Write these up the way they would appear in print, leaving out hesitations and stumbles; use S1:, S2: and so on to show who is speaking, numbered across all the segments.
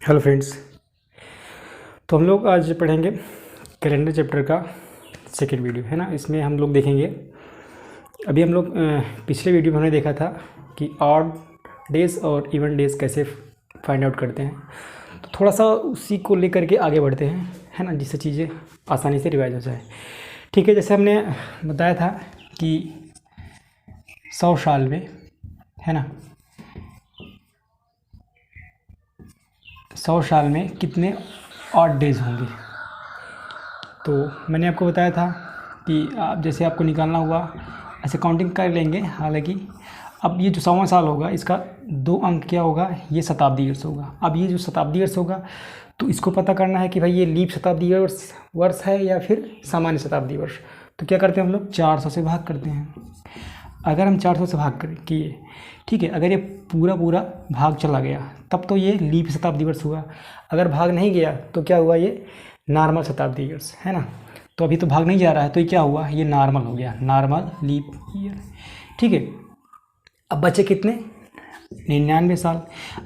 S1: Hello friends. तो हम लोग आज पढ़ेंगे कैलेंडर चैप्टर का सेकेंड वीडियो है ना। इसमें हम लोग देखेंगे, अभी हम लोग पिछले वीडियो में हमने देखा था कि ऑड डेज और इवन डेज कैसे फाइंड आउट करते हैं। तो थोड़ा सा उसी को लेकर के आगे बढ़ते हैं है ना, जिससे चीज़ें आसानी से रिवाइज हो जाए। ठीक है, जैसे हमने बताया था कि 100 साल में है ना, 100 साल में कितने ऑड डेज होंगे। तो मैंने आपको बताया था कि आप जैसे आपको निकालना हुआ ऐसे काउंटिंग कर लेंगे। हालांकि अब ये जो 100वां साल होगा इसका 2 अंक क्या होगा, ये शताब्दी वर्ष होगा। अब ये जो शताब्दी वर्ष होगा तो इसको पता करना है कि भाई ये लीप शताब्दी वर्ष है या फिर सामान्य शताब्दी वर्ष। तो क्या करते हैं हम लोग 400 से भाग करते हैं। अगर हम 400 से भाग किए, ठीक है, अगर ये पूरा भाग चला गया तब तो ये लीप शताब्दी वर्ष हुआ। अगर भाग नहीं गया तो क्या हुआ, ये नॉर्मल शताब्दी वर्ष है ना। तो अभी तो भाग नहीं जा रहा है तो ये क्या हुआ, ये नॉर्मल हो गया, नॉर्मल लीप ईयर। ठीक है, अब बचे कितने, 99 साल।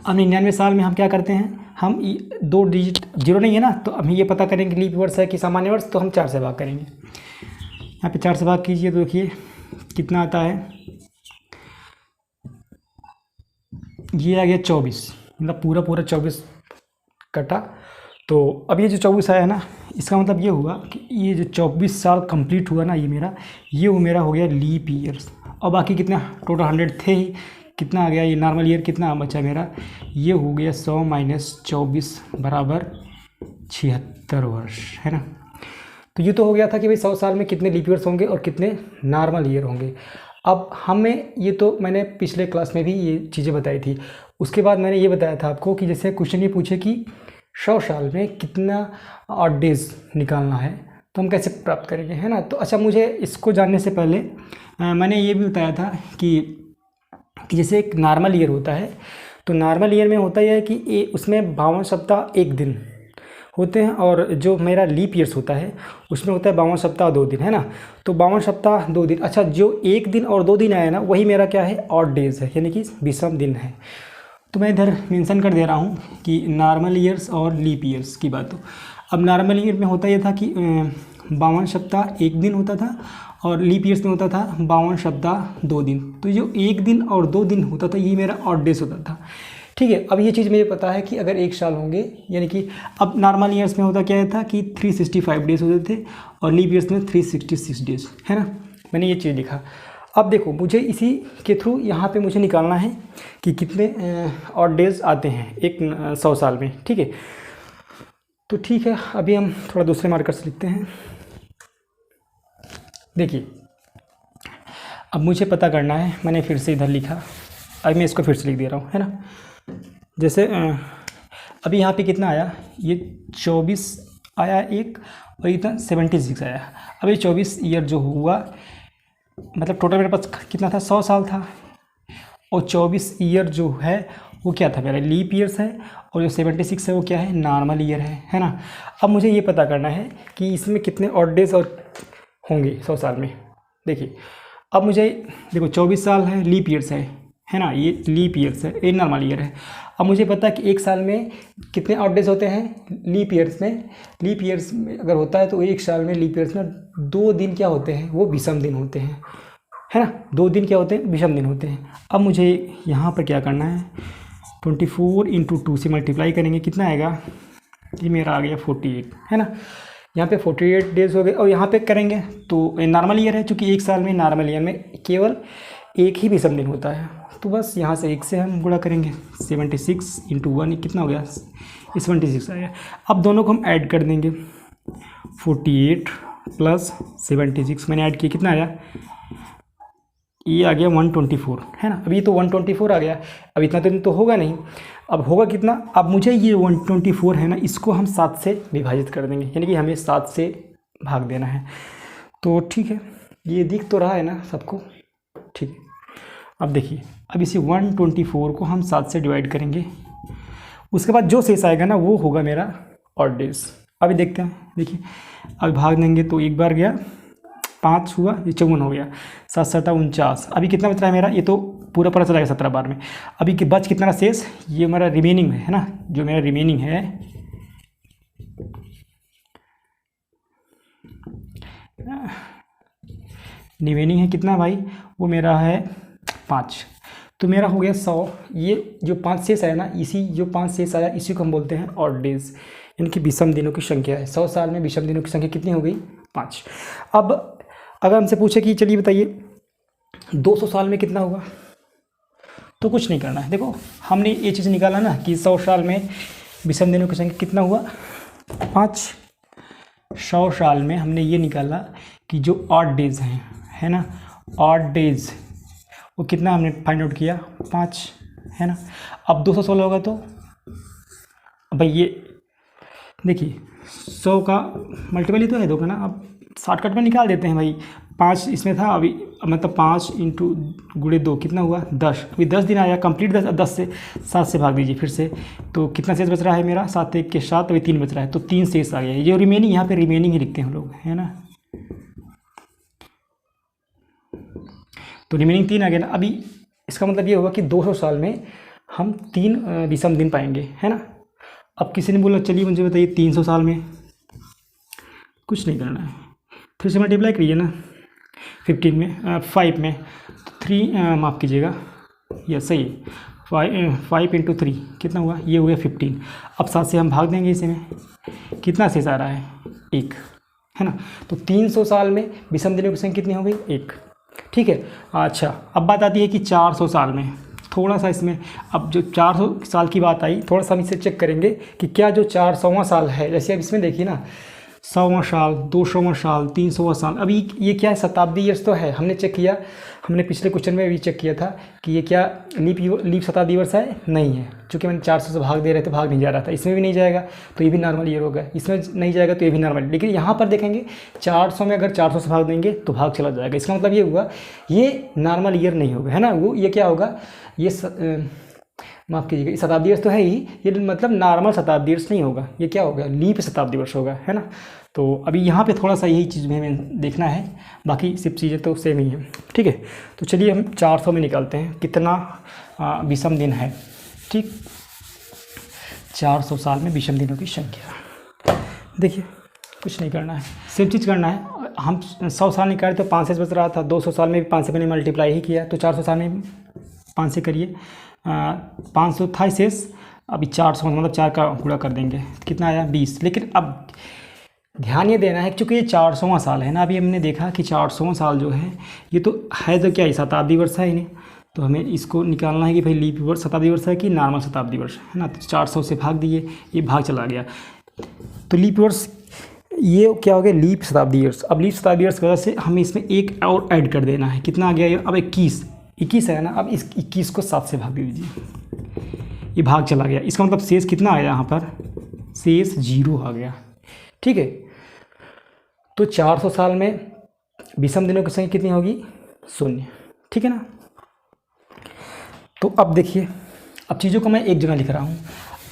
S1: अब 99 साल में हम क्या करते हैं, हम 2 डिजिट जीरो नहीं है ना, तो हम ये पता करेंगे लीप वर्ष है कि सामान्य वर्ष। तो हम 4 से भाग करेंगे। यहाँ पे 4 से भाग कीजिए तो देखिए कितना आता है, ये आ गया 24। मतलब पूरा 24 कटा। तो अब ये जो 24 आया ना, इसका मतलब ये हुआ कि ये जो 24 साल कंप्लीट हुआ ना, ये वो मेरा हो गया लीप ईयर्स। और बाकी कितना, टोटल 100 थे ही, कितना आ गया ये नॉर्मल ईयर, कितना बचा मेरा, ये हो गया 100 माइनस 24 बराबर 76 वर्ष है ना। तो ये तो हो गया था कि भाई 100 साल में कितने लीप ईयर्स होंगे और कितने नॉर्मल ईयर होंगे। अब हमें ये तो मैंने पिछले क्लास में भी ये चीज़ें बताई थी। उसके बाद मैंने ये बताया था आपको कि जैसे क्वेश्चन ये पूछे कि 100 साल में कितना ऑड डेज निकालना है तो हम कैसे प्राप्त करेंगे, है ना। तो अच्छा, मुझे इसको जानने से पहले मैंने ये भी बताया था कि जैसे एक नॉर्मल ईयर होता है, तो नॉर्मल ईयर में होता यह है कि उसमें 52 सप्ताह 1 दिन होते हैं, और जो मेरा लीप ईयर्स होता है उसमें होता है 52 सप्ताह 2 दिन है ना। तो 52 सप्ताह 2 दिन, अच्छा जो 1 दिन और 2 दिन आया ना वही मेरा क्या है, ऑड डेज है, यानी कि विषम दिन है। तो मैं इधर मेंशन कर दे रहा हूँ कि नॉर्मल ईयर्स और लीप ईयर्स की बात हो। अब नॉर्मल ईयर में होता यह था कि 52 सप्ताह 1 दिन होता था, और लीप ईयर्स में होता था 52 सप्ताह 2 दिन। तो जो 1 दिन और 2 दिन होता था ये मेरा ऑड डेज होता था। ठीक है, अब ये चीज़ मुझे पता है कि अगर 1 साल होंगे, यानी कि अब नॉर्मल ईयर्स में होता क्या था कि 365 डेज होते थे, और लीप ईयर्स में 366 डेज है ना। मैंने ये चीज़ लिखा। अब देखो, मुझे इसी के थ्रू यहाँ पे मुझे निकालना है कि कितने ऑड डेज आते हैं एक 100 साल में। ठीक है, तो ठीक है, अभी हम थोड़ा दूसरे मार्कर से लिखते हैं। देखिए, अब मुझे पता करना है, मैंने फिर से इधर लिखा, अब मैं इसको फिर से लिख दे रहा हूँ है ना। जैसे अभी यहाँ पे कितना आया, ये 24 आया एक, और इतना 76 आया। अब ये 24 ईयर जो हुआ, मतलब टोटल मेरे पास कितना था, 100 साल था, और 24 ईयर जो है वो क्या था, मेरा लीप ईयर्स है, और जो 76 है वो क्या है, नॉर्मल ईयर है ना। अब मुझे ये पता करना है कि इसमें कितने ऑड डेज और होंगे 100 साल में। देखिए, अब मुझे देखो 24 साल है, लीप ईयर्स है ना, ये लीप ईयर्स है, ये नॉर्मल ईयर है। अब मुझे पता है कि 1 साल में कितने ऑड डेज होते हैं लीप ईयर्स में। लीप ईयर्स में अगर होता है तो 1 साल में लीप ईयर्स में 2 दिन क्या होते हैं, वो विषम दिन होते हैं है ना। 2 दिन क्या होते हैं, विषम दिन होते हैं। अब मुझे यहाँ पर क्या करना है, 24 × 2 से मल्टीप्लाई करेंगे, कितना आएगा, ये मेरा आ गया 48 है ना। यहाँ पे 48 डेज हो गए, और यहाँ पे करेंगे तो नॉर्मल ईयर है, चूँकि 1 साल में नॉर्मल ईयर में केवल एक ही विषम दिन होता है। तो बस यहाँ से 1 से हम गुणा करेंगे, 76 × 1 कितना हो गया, 76 आया। अब दोनों को हम ऐड कर देंगे, 48 + 76 मैंने ऐड किया, कितना आया, ये आ गया 124 है ना। अभी तो 124 आ गया। अब इतना दिन तो होगा नहीं, अब होगा कितना, अब मुझे ये 124 है ना, इसको हम 7 से विभाजित कर देंगे, यानी कि हमें 7 से भाग देना है। तो ठीक है, ये दिख तो रहा है ना सबको, ठीक है। अब देखिए, अब इसी 124 को हम 7 से डिवाइड करेंगे, उसके बाद जो शेष आएगा ना वो होगा मेरा ऑड डेज। अभी देखते हैं, देखिए अभी भाग देंगे तो एक बार गया, 5 हुआ, ये 54 हो गया, 7 × 7 = 49। अभी कितना बच रहा है मेरा, ये तो पूरा पूरा चला गया 17 बार में। अभी के बच कितना शेष, ये हमारा रिमेनिंग है ना, जो मेरा रिमेनिंग है कितना भाई, वो मेरा है 5। तो मेरा हो गया 100। ये जो 5 शेष आया ना, इसी जो 5 शेष आया इसी को हम बोलते हैं ऑड डेज, इनकी विषम दिनों की संख्या है। 100 साल में विषम दिनों की संख्या कितनी हो गई, 5। अब अगर हमसे पूछे कि चलिए बताइए 200 साल में कितना होगा, तो कुछ नहीं करना है। देखो हमने ये चीज़ निकाला ना कि 100 साल में विषम दिनों की संख्या कितना हुआ, 5। 100 साल में हमने ये निकाला कि जो ऑड डेज हैं, है ना, ऑड डेज वो कितना हमने फाइंड आउट किया, 5, है ना। अब 216 होगा तो भाई ये देखिए 100 का मल्टीपल ही तो है 2 का ना। अब शॉर्टकट में निकाल देते हैं भाई, 5 इसमें था अभी, मतलब 5 इंटू गुणे 2 कितना हुआ, 10। अभी 10 दिन आया कंप्लीट, 10 से 7 से भाग दीजिए फिर से, तो कितना शेष बच रहा है मेरा, 7 1 के 7, अभी 3 बच रहा है, तो 3 शेष आ गया। ये रिमेनिंग, यहाँ पे रिमेनिंग ही लिखते हैं हम लोग, है ना, तो रिमेनिंग 3 आ गया ना। अभी इसका मतलब ये होगा कि 200 साल में हम 3 विषम दिन पाएंगे, है ना। अब किसी ने बोला चलिए मुझे बताइए 300 साल में, कुछ नहीं करना है, फिर से मल्टीप्लाई करिए ना 15 में 5 में, तो 3 माफ़ कीजिएगा, यह सही है, 5 इंटू 3 कितना हुआ, ये हो गया 15। अब 7 से हम भाग देंगे, इसमें कितना शेष आ रहा है, 1, है ना। तो 300 साल में विषम दिनों की संख्या कितनी हो गई, 1, ठीक है। अच्छा अब बात आती है कि 400 साल में, थोड़ा सा इसमें अब जो 400 साल की बात आई, थोड़ा सा हम इसे चेक करेंगे कि क्या जो 400वां साल है, जैसे अब इसमें देखिए ना 100वां साल, 200वां साल, 300वां साल, अभी ये क्या है, शताब्दी ईयर्स तो है, हमने चेक किया, हमने पिछले क्वेश्चन में भी चेक किया था कि ये क्या लीप शताब्दी वर्ष है, नहीं है, चूँकि मैंने 400 से भाग दे रहे थे, भाग नहीं जा रहा था, इसमें भी नहीं जाएगा तो ये भी नॉर्मल ईयर होगा, इसमें नहीं जाएगा तो ये भी नॉर्मल। लेकिन यहाँ पर देखेंगे 400 में अगर 400 से भाग देंगे तो भाग चला जाएगा, इसका मतलब ये हुआ ये नॉर्मल ईयर नहीं होगा, है ना, वो ये क्या होगा, ये माफ़ कीजिएगा, शताब्दी वर्ष तो है ही, ये मतलब नॉर्मल शताब्दी वर्ष नहीं होगा, ये क्या होगा, लीप शताब्दी वर्ष होगा, है ना। तो अभी यहाँ पे थोड़ा सा यही चीज़ हमें देखना है, बाकी सब चीज़ें तो सेम ही हैं, ठीक है। तो चलिए हम 400 में निकालते हैं कितना विषम दिन है, ठीक। 400 साल में विषम दिनों की संख्या, देखिए कुछ नहीं करना है, सेम चीज़ करना है। हम 100 साल निकाले तो 5 से बच रहा था, 200 साल में भी 5 से मैंने मल्टीप्लाई ही किया, तो 400 साल में 5 से करिए, 500 था शेष, अभी 400 मतलब 4 का गुणा कर देंगे, कितना आया 20। लेकिन अब ध्यान ये देना है क्योंकि ये 400वां साल है ना, अभी हमने देखा कि 400वां साल जो है ये तो है, तो क्या है, शताब्दी वर्ष है इन्हें, तो हमें इसको निकालना है कि भाई लीप वर्ष शताब्दी वर्ष है कि नॉर्मल शताब्दी वर्ष, है ना। तो 400 से भाग दिए, ये भाग चला गया, तो लीप वर्ष ये क्या हो गया, लीप शताब्दी वर्ष। अब लीप शताब्दी वर्ष की वजह से हमें इसमें एक और ऐड कर देना है, कितना आ गया ये, अब 21 है ना। अब इस 21 को 7 से भाग दे दीजिए, ये भाग चला गया, इसका मतलब शेष कितना आया, यहाँ पर शेष 0 आ गया, ठीक है। तो 400 साल में विषम दिनों की संख्या कितनी होगी, 0, ठीक है ना। तो अब देखिए, अब चीज़ों को मैं एक जगह लिख रहा हूँ,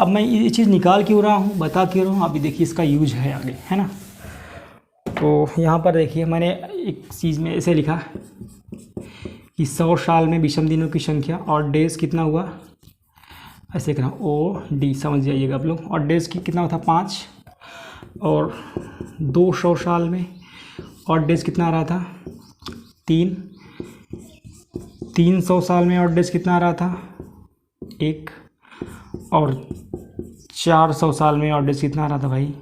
S1: अब मैं ये चीज़ निकाल क्यों रहा हूँ, बता क्यों रहा हूँ, अभी देखिए इसका यूज है आगे, है ना। तो यहाँ पर देखिए मैंने एक चीज़ में ऐसे लिखा कि 100 साल में विषम दिनों की संख्या और डेज कितना हुआ, ऐसे लिख रहा हूँ, ओ डी, समझ जाइएगा आप लोग। और डेज की कितना था, 5, और 200 साल में और डेज कितना आ रहा था, 3। 300 साल में और डेज कितना आ रहा था, 1। और 400 साल में और डेज कितना आ रहा था भाई,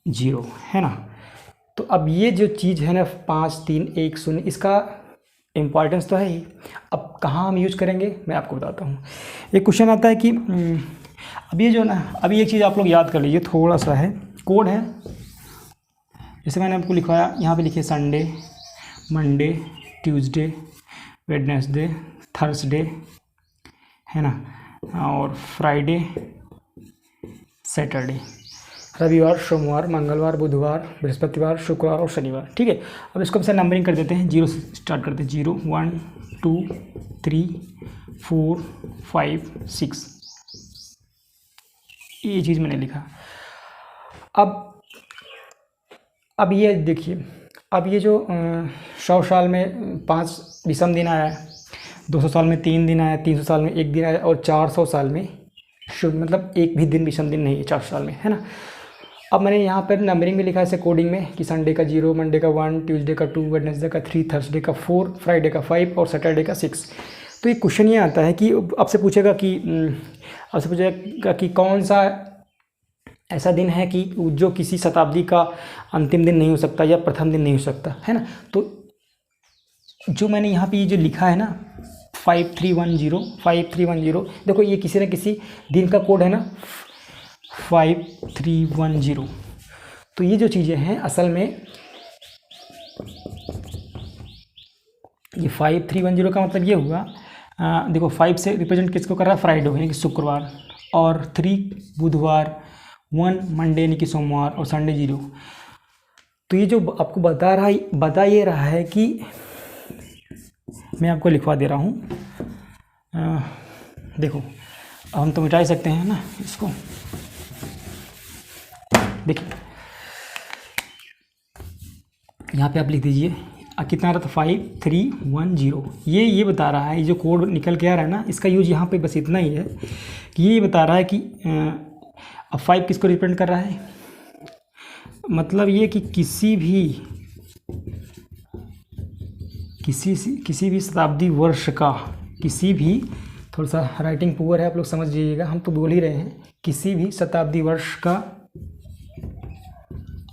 S1: 0, है ना। तो अब ये जो चीज़ है ना 5 3 1 0, इसका इम्पॉर्टेंस तो है ही। अब कहाँ हम यूज करेंगे मैं आपको बताता हूँ। एक क्वेश्चन आता है कि अब ये जो ना, अभी एक चीज़ आप लोग याद कर लीजिए, थोड़ा सा है, कोड है, जैसे मैंने आपको लिखवाया, यहाँ पे लिखिए Sunday, Monday, Tuesday, Wednesday, Thursday, है ना, और फ्राइडे, सैटरडे, रविवार, सोमवार, मंगलवार, बुधवार, बृहस्पतिवार, शुक्रवार और शनिवार, ठीक है। अब इसको हम नंबरिंग कर देते हैं, 0 से स्टार्ट करते हैं, 0 1 2 3 4 5 6, ये चीज़ मैंने लिखा। अब ये देखिए, अब ये जो 100 साल में 5 विषम दिन आया है, 200 साल में 3 दिन आया, 300 साल में 1 दिन आया, और 400 साल में शुभ मतलब एक भी दिन विषम दिन नहीं है 400 साल में, है ना। अब मैंने यहाँ पर नंबरिंग में लिखा है ऐसे कोडिंग में कि संडे का 0, मंडे का 1, ट्यूसडे का 2, वेडनेसडे का 3, थर्सडे का 4, फ्राइडे का 5 और सैटरडे का 6। तो ये क्वेश्चन ये आता है कि आपसे पूछेगा कि कौन सा ऐसा दिन है कि जो किसी शताब्दी का अंतिम दिन नहीं हो सकता या प्रथम दिन नहीं हो सकता, है ना। तो जो मैंने यहाँ पे ये जो लिखा है ना 5310, देखो ये किसी न किसी दिन का कोड है ना 5310। तो ये जो चीज़ें हैं असल में ये 5310 का मतलब ये हुआ, देखो 5 से रिप्रेजेंट किसको कर रहा है, फ्राइडे यानी कि शुक्रवार, और 3 बुधवार, 1 मंडे यानी कि सोमवार, और संडे 0। तो ये जो आपको बता ये रहा है कि मैं आपको लिखवा दे रहा हूँ, देखो हम तो मिटा ही सकते हैं ना इसको। देखिए यहाँ पे आप लिख दीजिए कितना आ रहा था 5310। ये बता रहा है, ये जो कोड निकल के आ रहा है ना इसका यूज यहाँ पे बस इतना ही है कि ये बता रहा है कि अब 5 किसको रिप्रेजेंट कर रहा है, मतलब ये कि किसी भी शताब्दी वर्ष का किसी भी, थोड़ा सा राइटिंग पुअर है आप लोग समझ लीजिएगा, हम तो बोल ही रहे हैं, किसी भी शताब्दी वर्ष का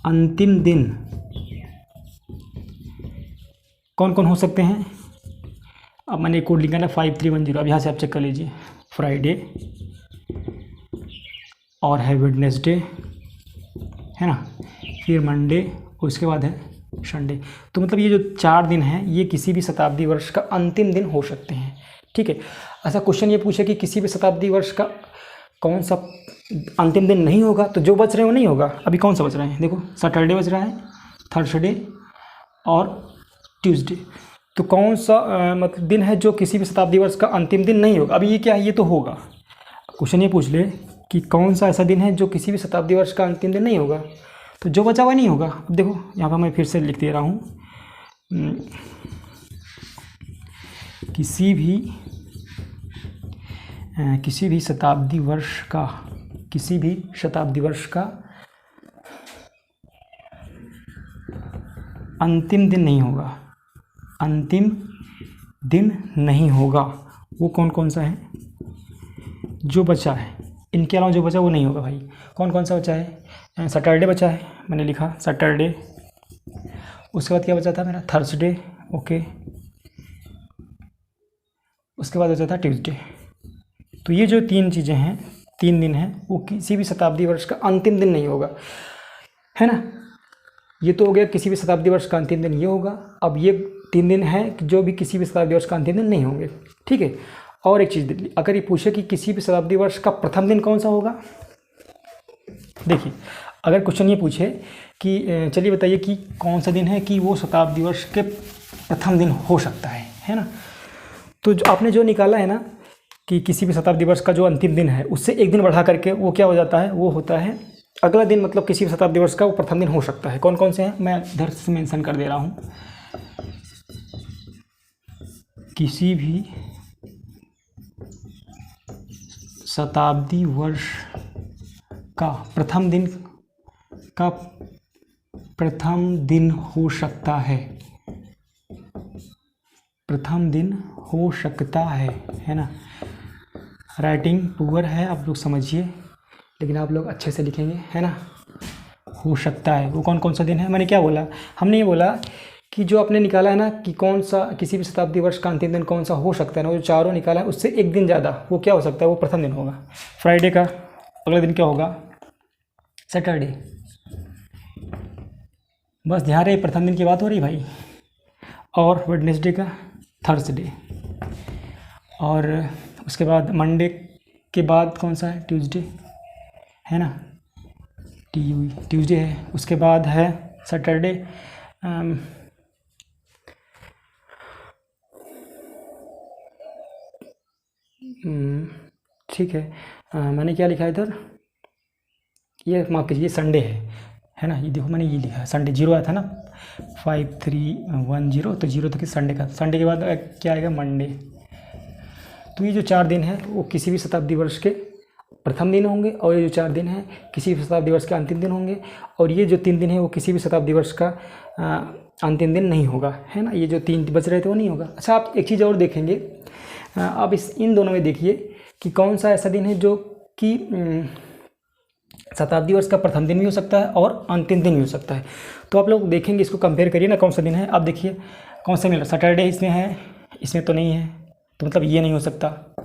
S1: अंतिम दिन कौन कौन हो सकते हैं। अब मैंने कोड लिखा ना 5310, अब यहाँ से आप चेक कर लीजिए, फ्राइडे और है वेडनेसडे, है ना, फिर मंडे, उसके बाद है संडे। तो मतलब ये जो 4 दिन हैं ये किसी भी शताब्दी वर्ष का अंतिम दिन हो सकते हैं, ठीक है। ऐसा क्वेश्चन ये पूछे कि किसी भी शताब्दी वर्ष का कौन सा अंतिम दिन नहीं होगा, तो जो बच रहे हैं वो नहीं होगा। अभी कौन सा बच रहा है, देखो सैटरडे बच रहा है, थर्सडे और ट्यूसडे। तो कौन सा मतलब दिन है जो किसी भी शताब्दी वर्ष का अंतिम दिन नहीं होगा। अभी ये क्या है, ये तो होगा। क्वेश्चन ये पूछ ले कि कौन सा ऐसा दिन है जो किसी भी शताब्दी वर्ष का अंतिम दिन नहीं होगा, तो जो बचा हुआ नहीं होगा। अब देखो यहाँ पर मैं फिर से लिख दे रहा हूँ, किसी भी शताब्दी वर्ष का अंतिम दिन नहीं होगा। वो कौन सा है जो बचा है, इनके अलावा जो बचा वो नहीं होगा भाई। कौन सा बचा है, सैटरडे बचा है, मैंने लिखा सैटरडे, उसके बाद क्या बचा था मेरा, थर्सडे, ओके, उसके बाद बचा था ट्यूसडे। तो ये जो 3 चीज़ें हैं, 3 दिन हैं, वो किसी भी शताब्दी वर्ष का अंतिम दिन नहीं होगा, है ना। ये तो हो गया किसी भी शताब्दी वर्ष का अंतिम दिन ये होगा। अब ये 3 दिन हैं जो भी किसी भी शताब्दी वर्ष का अंतिम दिन नहीं होंगे, ठीक है। और एक चीज़, अगर ये पूछे कि किसी भी शताब्दी वर्ष का प्रथम दिन कौन सा होगा, देखिए अगर क्वेश्चन ये पूछे कि चलिए बताइए कि कौन सा दिन है कि वो शताब्दी वर्ष के प्रथम दिन हो सकता है ना। तो जो आपने जो निकाला है ना कि किसी भी शताब्दी वर्ष का जो अंतिम दिन है उससे एक दिन बढ़ा करके वो क्या हो जाता है, वो होता है अगला दिन, मतलब किसी भी शताब्दी वर्ष का वो प्रथम दिन हो सकता है। कौन से हैं मैं इधर से मेंशन कर दे रहा हूँ, किसी भी शताब्दी वर्ष का प्रथम दिन हो सकता है, है ना। राइटिंग पुअर है आप लोग समझिए, लेकिन आप लोग अच्छे से लिखेंगे, है ना। हो सकता है वो कौन सा दिन है, मैंने क्या बोला, हमने ये बोला कि जो आपने निकाला है ना कि कौन सा किसी भी शताब्दी वर्ष का अंतिम दिन कौन सा हो सकता है ना, वो जो चारों निकाला है उससे एक दिन ज़्यादा वो क्या हो सकता है, वो प्रथम दिन होगा। फ्राइडे का अगला दिन क्या होगा, सैटरडे। बस ध्यान रहे प्रथम दिन की बात हो रही भाई। और वेडनेसडे का थर्सडे, और उसके बाद मंडे के बाद कौन सा है, ट्यूसडे, है ना, ट्यूसडे है। उसके बाद है सैटरडे, ठीक है। मैंने क्या लिखा है इधर, ये माफ कीजिए संडे है ना। ये देखो मैंने ये लिखा है संडे, 0 आया था ना 5310, तो 0 तो कि संडे का, संडे के बाद क्या आएगा, मंडे, तो ये जो 4 दिन है वो किसी भी शताब्दी वर्ष के प्रथम दिन होंगे, और ये जो 4 दिन है किसी भी शताब्दी वर्ष के अंतिम दिन होंगे, और ये जो 3 दिन है वो किसी भी शताब्दी वर्ष का अंतिम दिन नहीं होगा, है ना। ये जो 3 बच रहे थे वो नहीं होगा। अच्छा, आप एक चीज़ और देखेंगे, आप इन दोनों में देखिए कि कौन सा ऐसा दिन है जो कि शताब्दी वर्ष का प्रथम दिन भी हो सकता है और अंतिम दिन भी हो सकता है। तो आप लोग देखेंगे, इसको कंपेयर करिए ना, कौन सा दिन है। आप देखिए कौन सा मिल रहा है, सैटरडे इसमें है, इसमें तो नहीं है, तो मतलब ये नहीं हो सकता।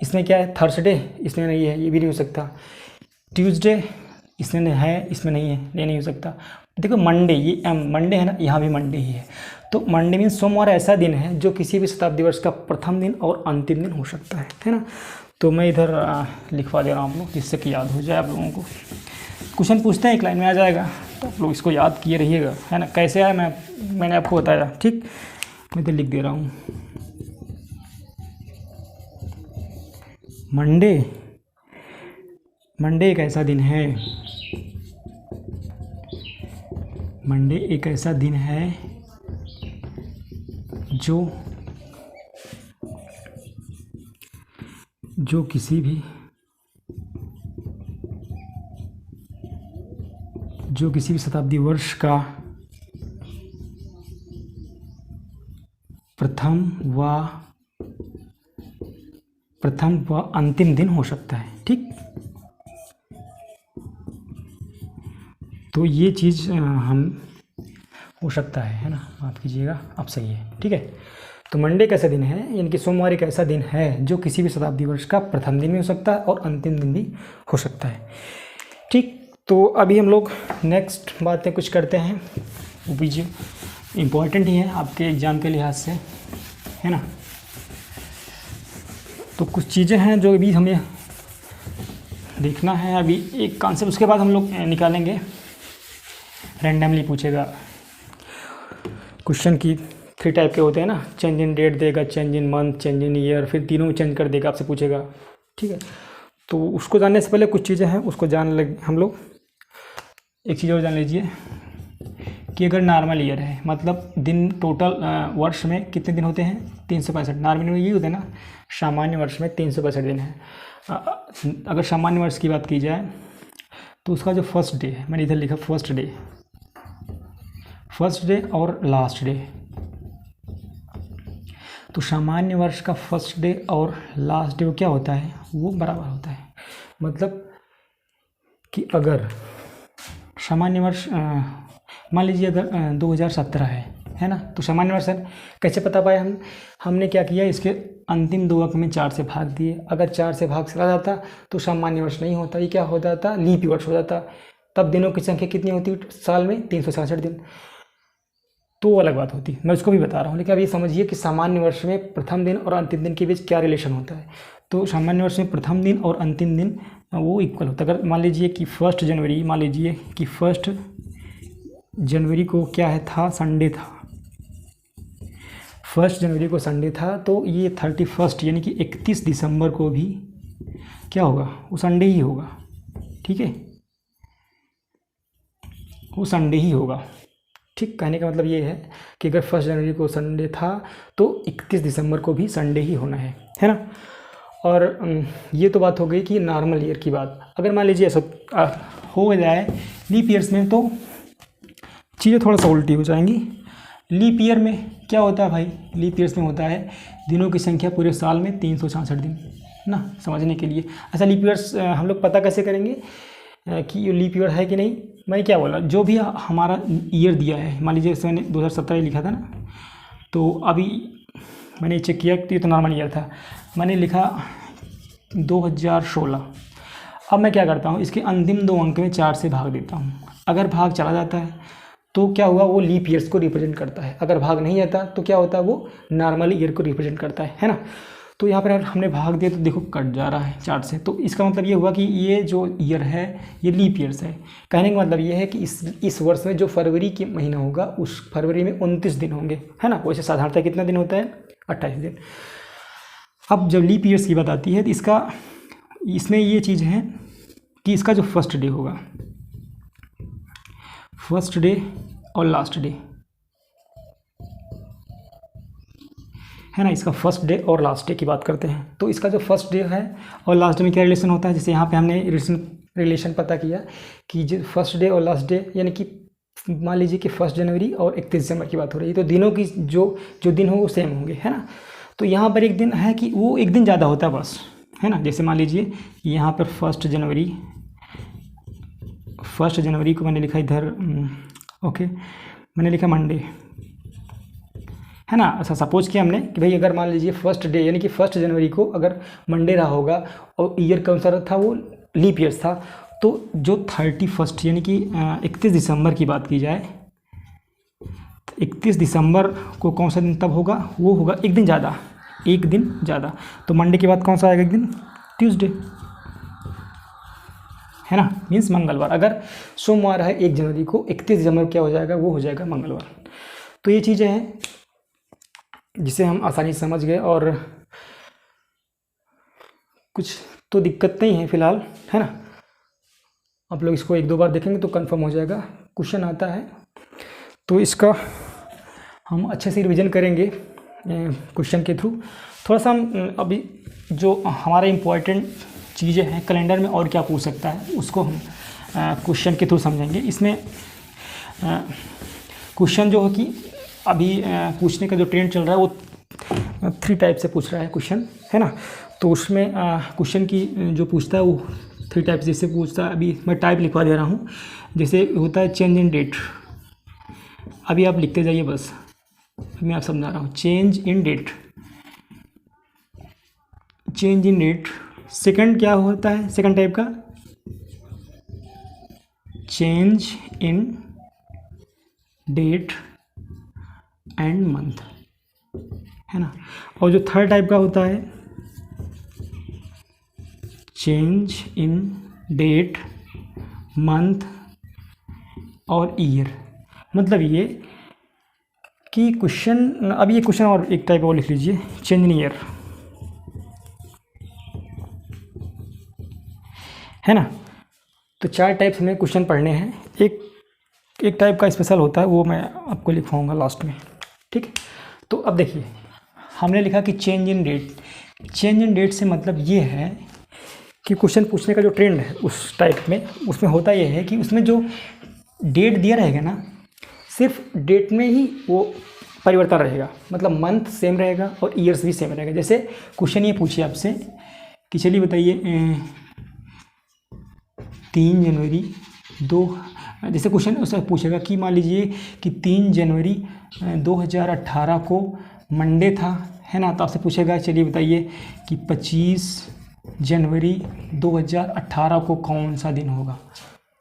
S1: इसमें क्या है, थर्सडे, इसमें नहीं है, ये भी नहीं हो सकता। ट्यूसडे इसमें है, इसमें नहीं है, ये नहीं हो सकता। देखो मंडे, ये मंडे है ना, यहाँ भी मंडे ही है। तो मंडे मीन्स सोमवार ऐसा दिन है जो किसी भी शताब्दी वर्ष का प्रथम दिन और अंतिम दिन हो सकता है ना। तो मैं इधर लिखवा दे रहा हूँ आप लोग, जिससे कि याद हो जाए आप लोगों को। क्वेश्चन पूछते हैं, एक लाइन में आ जाएगा, तो आप लोग इसको याद किए रहिएगा, है ना। कैसे आया मैंने आपको बताया, ठीक। मैं इधर लिख दे रहा हूँ, मंडे एक ऐसा दिन है, मंडे एक ऐसा दिन है जो किसी भी शताब्दी वर्ष का प्रथम व अंतिम दिन हो सकता है, ठीक। तो ये चीज़ हम हो सकता है ना, माफ़ कीजिएगा, अब सही है, ठीक है। तो मंडे कैसा दिन है, यानी कि सोमवार एक ऐसा दिन है जो किसी भी शताब्दी वर्ष का प्रथम दिन भी हो सकता है और अंतिम दिन भी हो सकता है, ठीक। तो अभी हम लोग नेक्स्ट बातें कुछ करते हैं, वो भी जो इम्पोर्टेंट ही है आपके एग्ज़ाम के लिहाज से, है ना। तो कुछ चीज़ें हैं जो अभी हमें देखना है, अभी एक कॉन्सेप्ट, उसके बाद हम लोग निकालेंगे, रैंडमली पूछेगा क्वेश्चन की 3 टाइप के होते हैं ना, चेंज इन डेट देगा, change in month, change in year, फिर तीनों में चेंज कर देगा, आपसे पूछेगा, ठीक है। तो उसको जानने से पहले कुछ चीज़ें हैं उसको जान लग हम लोग। एक चीज़ और जान लीजिए कि अगर नॉर्मल ईयर है, मतलब दिन टोटल वर्ष में कितने दिन होते हैं, 365। नॉर्मल में ये होता है ना, सामान्य वर्ष में 365 दिन है। अगर सामान्य वर्ष की बात की जाए तो उसका जो फर्स्ट डे है, मैंने इधर लिखा फर्स्ट डे और लास्ट डे। तो सामान्य वर्ष का फर्स्ट डे और लास्ट डे वो क्या होता है, वो बराबर होता है। मतलब कि अगर सामान्य वर्ष मान लीजिए अगर 2017 है ना, तो सामान्य वर्ष कैसे पता पाए हमने क्या किया, इसके अंतिम 2 अंक में 4 से भाग दिए। अगर 4 से भाग चला जाता तो सामान्य वर्ष नहीं होता, ये क्या हो जाता, लीप वर्ष हो जाता। तब दिनों की संख्या कितनी होती साल में, 366 दिन, तो अलग बात होती। मैं उसको भी बता रहा हूँ, लेकिन अब ये समझिए कि सामान्य वर्ष में प्रथम दिन और अंतिम दिन के बीच क्या रिलेशन होता है। तो सामान्य वर्ष में प्रथम दिन और अंतिम दिन वो इक्वल होता है। अगर मान लीजिए कि 1 जनवरी, मान लीजिए कि 1 जनवरी को क्या है था, संडे था, 1 जनवरी को संडे था, तो ये 31 यानी कि 31 दिसंबर को भी क्या होगा, वो संडे ही होगा, ठीक है, वो संडे ही होगा, ठीक। कहने का मतलब ये है कि अगर 1 जनवरी को संडे था तो 31 दिसंबर को भी संडे ही होना है ना। और ये तो बात हो गई कि नॉर्मल ईयर की बात। अगर मान लीजिए ऐसा हो जाए लीप ईयर्स में, तो चीज़ें थोड़ा सा उल्टी हो जाएंगी। लीप ईयर में क्या होता है भाई, लीप ईयर्स में होता है दिनों की संख्या पूरे साल में 366 दिन ना, समझने के लिए। अच्छा, लीप ईयर्स हम लोग पता कैसे करेंगे कि ये लीप ईयर है कि नहीं। मैं क्या बोला, जो भी हमारा ईयर दिया है, मान लीजिए जैसे मैंने 2017 लिखा था ना, तो अभी मैंने चेक किया कि ये तो नॉर्मल ईयर था, मैंने लिखा 2016। अब मैं क्या करता हूँ, इसके अंतिम 2 अंक में 4 से भाग देता हूँ। अगर भाग चला जाता है तो क्या हुआ, वो लीप ईयर्स को रिप्रेजेंट करता है। अगर भाग नहीं आता तो क्या होता है, वो नॉर्मल ईयर को रिप्रेजेंट करता है ना। तो यहाँ पर अगर हमने भाग दिया तो देखो कट जा रहा है 4 से, तो इसका मतलब ये हुआ कि ये जो ईयर है ये लीप ईयर्स है। कहने का मतलब ये है कि इस वर्ष में जो फरवरी की महीना होगा, उस फरवरी में 29 दिन होंगे, है ना। वैसे साधारणतः कितना दिन होता है, 28 दिन। अब जब लीप ईयर्स की बात आती है तो इसमें ये चीज़ है कि इसका जो फर्स्ट डे होगा, फर्स्ट डे और लास्ट डे, है ना। इसका फर्स्ट डे और लास्ट डे की बात करते हैं। तो इसका जो फर्स्ट डे है और लास्ट डे में क्या रिलेशन होता है, जैसे यहाँ पे हमने रिलेशन पता किया कि जो फर्स्ट डे और लास्ट डे, यानी कि मान लीजिए कि 1 जनवरी और 31 दिसंबर की बात हो रही है, तो दिनों की जो दिन हो वो सेम होंगे, है ना। तो यहाँ पर एक दिन है कि वो एक दिन ज़्यादा होता है बस, है ना। जैसे मान लीजिए यहाँ पर 1 जनवरी को मैंने लिखा इधर, ओके, मैंने लिखा मंडे, है ना। ऐसा सपोज किया हमने कि भाई अगर मान लीजिए फर्स्ट डे यानी कि 1 जनवरी को अगर मंडे रहा होगा और ईयर कौन सा था, वो लीप ईयर था, तो जो 31 यानी कि 31 दिसंबर की बात की जाए, 31 दिसंबर को कौन सा दिन तब होगा, वो होगा एक दिन ज़्यादा। तो मंडे के बाद कौन सा आएगा एक दिन, ट्यूसडे, है ना, मीन्स मंगलवार। अगर सोमवार है 1 जनवरी को, 31 दिसंबर क्या हो जाएगा, वो हो जाएगा मंगलवार। तो ये चीज़ें हैं जिसे हम आसानी से समझ गए और कुछ तो दिक्कत नहीं है फ़िलहाल, है ना। आप लोग इसको 1-2 बार देखेंगे तो कंफर्म हो जाएगा। क्वेश्चन आता है तो इसका हम अच्छे से रिवीजन करेंगे क्वेश्चन के थ्रू। थोड़ा सा हम अभी जो हमारा इम्पोर्टेंट चीज़ें हैं कैलेंडर में और क्या पूछ सकता है, उसको हम क्वेश्चन के थ्रू समझेंगे। इसमें क्वेश्चन जो है कि अभी पूछने का जो ट्रेंड चल रहा है वो 3 टाइप से पूछ रहा है क्वेश्चन, है ना। तो उसमें क्वेश्चन की जो पूछता है वो 3 टाइप जैसे पूछता है। अभी मैं टाइप लिखवा दे रहा हूँ। जैसे होता है चेंज इन डेट, अभी आप लिखते जाइए बस, मैं आप समझा रहा हूँ। Change in date. सेकंड क्या होता है, सेकंड टाइप का change in date and month, है ना। और जो थर्ड टाइप का होता है चेंज इन डेट, मंथ और ईयर। मतलब ये कि क्वेश्चन, अब ये क्वेश्चन और एक टाइप और लिख लीजिए, चेंज इन ईयर, है ना। तो 4 टाइप्स में क्वेश्चन पढ़ने हैं। एक टाइप का स्पेशल होता है, वो मैं आपको लिखवाऊंगा लास्ट में, ठीक है। तो अब देखिए हमने लिखा कि चेंज इन डेट से मतलब ये है कि क्वेश्चन पूछने का जो ट्रेंड है उस टाइप में, उसमें होता ये है कि उसमें जो डेट दिया रहेगा ना, सिर्फ डेट में ही वो परिवर्तन रहेगा, मतलब मंथ सेम रहेगा और ईयर्स भी सेम रहेगा। जैसे क्वेश्चन ये पूछिए आपसे कि चलिए बताइए 3 जनवरी 2, जैसे क्वेश्चन उससे पूछेगा कि मान लीजिए कि 3 जनवरी 2018 को मंडे था, है ना। तो आपसे पूछेगा चलिए बताइए कि 25 जनवरी 2018 को कौन सा दिन होगा,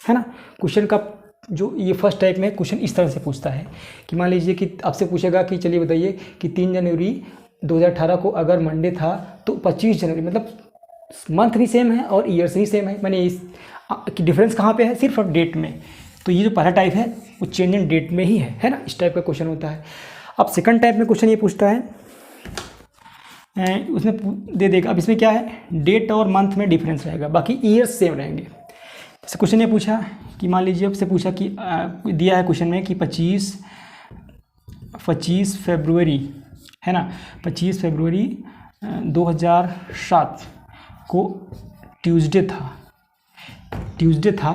S1: है ना। क्वेश्चन का जो ये फर्स्ट टाइप में क्वेश्चन इस तरह से पूछता है कि मान लीजिए कि आपसे पूछेगा कि चलिए बताइए कि 3 जनवरी 2018 को अगर मंडे था तो 25 जनवरी, मतलब मंथ भी सेम है और ईयर्स भी सेम है, मैंने इस डिफरेंस कहाँ पे है, सिर्फ डेट में। तो ये जो पहला टाइप है वो चेंज इन डेट में ही है ना। इस टाइप का क्वेश्चन होता है। अब सेकंड टाइप में क्वेश्चन ये पूछता है, उसमें दे देगा, अब इसमें क्या है, डेट और मंथ में डिफरेंस रहेगा, बाकी ईयर्स सेम रहेंगे। जैसे क्वेश्चन ये पूछा कि मान लीजिए आपसे पूछा कि दिया है क्वेश्चन में कि 25 फरवरी, है ना, 25 फरवरी 2007 को ट्यूसडे था।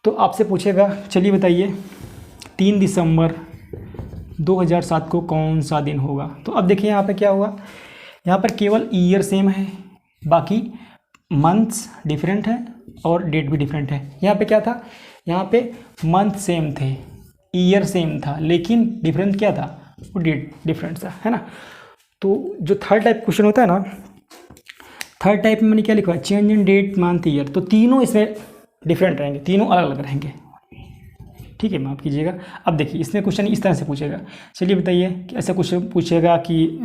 S1: तो आपसे पूछेगा चलिए बताइए 3 दिसंबर 2007 को कौन सा दिन होगा। तो अब देखिए यहाँ पे क्या हुआ, यहाँ पर केवल ईयर सेम है, बाकी मंथ्स डिफरेंट है और डेट भी डिफरेंट है। यहाँ पे क्या था, यहाँ पे मंथ सेम थे, ईयर सेम था, लेकिन डिफरेंस क्या था, वो डेट डिफरेंट था, है ना। तो जो थर्ड टाइप क्वेश्चन होता है ना, थर्ड टाइप में मैंने क्या लिखा है, change in date month year. तो तीनों इसमें डिफरेंट रहेंगे, तीनों अलग अलग रहेंगे, ठीक है, माफ़ कीजिएगा। अब देखिए इसमें क्वेश्चन इस तरह से पूछेगा, चलिए बताइए कि ऐसा क्वेश्चन पूछेगा कि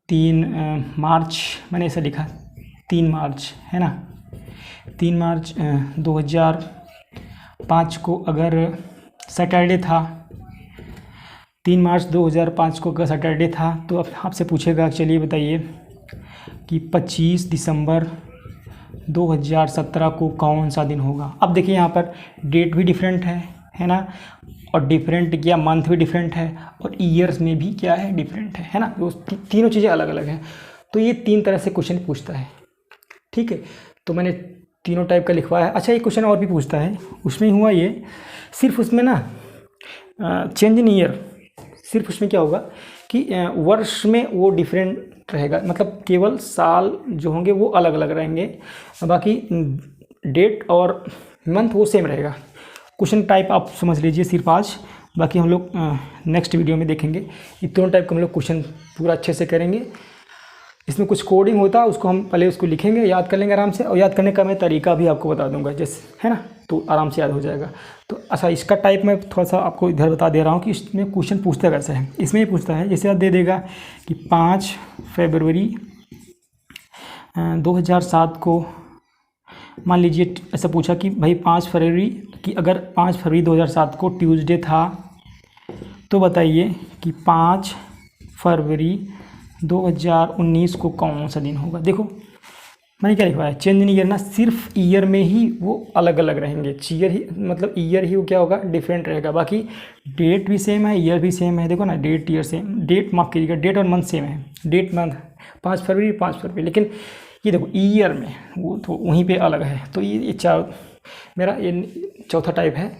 S1: 3 मार्च, मैंने ऐसा लिखा 3 मार्च, है ना, 3 मार्च 2005 को अगर सैटरडे था, 3 मार्च 2005 को अगर सैटरडे था, तो अब आपसे पूछेगा चलिए बताइए कि 25 दिसंबर 2017 को कौन सा दिन होगा। अब देखिए यहाँ पर डेट भी डिफरेंट है ना, और डिफरेंट क्या, मंथ भी डिफरेंट है और ईयर्स में भी क्या है, डिफरेंट है ना। वो तीनों चीज़ें अलग अलग हैं। तो ये 3 तरह से क्वेश्चन पूछता है, ठीक है। तो मैंने तीनों टाइप का लिखवाया है। अच्छा, एक क्वेश्चन और भी पूछता है, उसमें हुआ ये, सिर्फ उसमें ना चेंज इन ईयर, सिर्फ उसमें क्या होगा कि वर्ष में वो डिफरेंट रहेगा, मतलब केवल साल जो होंगे वो अलग अलग रहेंगे, बाकी डेट और मंथ वो सेम रहेगा। क्वेश्चन टाइप आप समझ लीजिए सिर्फ आज, बाकी हम लोग नेक्स्ट वीडियो में देखेंगे। ये दोनों टाइप का हम लोग क्वेश्चन पूरा अच्छे से करेंगे। इसमें कुछ कोडिंग होता है, उसको हम पहले उसको लिखेंगे, याद कर लेंगे आराम से, और याद करने का मैं तरीका भी आपको बता दूंगा, जैसे है ना, तो आराम से याद हो जाएगा। तो अच्छा, इसका टाइप मैं थोड़ा सा आपको इधर बता दे रहा हूँ कि इसमें क्वेश्चन पूछता कैसे है। इसमें ये पूछता है, जैसे आप दे देगा कि 5 फरवरी 2007 को, मान लीजिए ऐसा पूछा कि भाई 5 फरवरी कि अगर 5 फरवरी 2007 को ट्यूसडे था, तो बताइए कि 5 फरवरी 2019 को कौन सा दिन होगा। देखो मैंने क्या लिखवाया, चेंज इन ईयर ना, सिर्फ ईयर में ही वो अलग अलग रहेंगे, ईयर ही मतलब ईयर ही वो क्या होगा, डिफरेंट रहेगा। बाकी डेट भी सेम है, ईयर भी सेम है। देखो ना, डेट ईयर सेम, डेट माफ कीजिएगा, डेट और मंथ सेम है, डेट मंथ 5 फरवरी 5 फरवरी, लेकिन ये देखो ईयर में वो तो वहीं पे अलग है। तो ये मेरा ये चौथा टाइप है।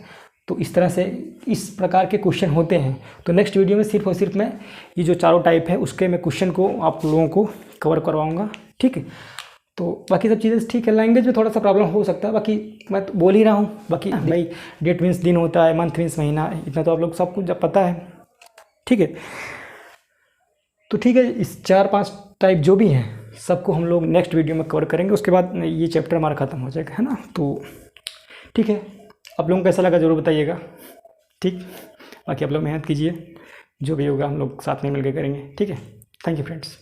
S1: तो इस तरह से इस प्रकार के क्वेश्चन होते हैं। तो नेक्स्ट वीडियो में सिर्फ और सिर्फ मैं ये जो चारों टाइप है उसके मैं क्वेश्चन को आप लोगों को कवर करवाऊँगा, ठीक है। तो बाकी सब चीज़ें ठीक है, लैंग्वेज में थोड़ा सा प्रॉब्लम हो सकता है, बाकी मैं तो बोल ही रहा हूँ। बाकी भाई डेट मीन्स दिन होता है, मंथ मीन्स महीना, इतना तो आप लोग सबको जब पता है, ठीक है। तो ठीक है, इस 4-5 टाइप जो भी हैं सबको हम लोग नेक्स्ट वीडियो में कवर करेंगे, उसके बाद ये चैप्टर हमारा ख़त्म हो जाएगा, है ना। तो ठीक है, आप लोगों को कैसा लगा ज़रूर बताइएगा, ठीक। बाकी आप लोग मेहनत कीजिए, जो भी होगा हम लोग साथ में मिलकर करेंगे, ठीक है। Thank you friends.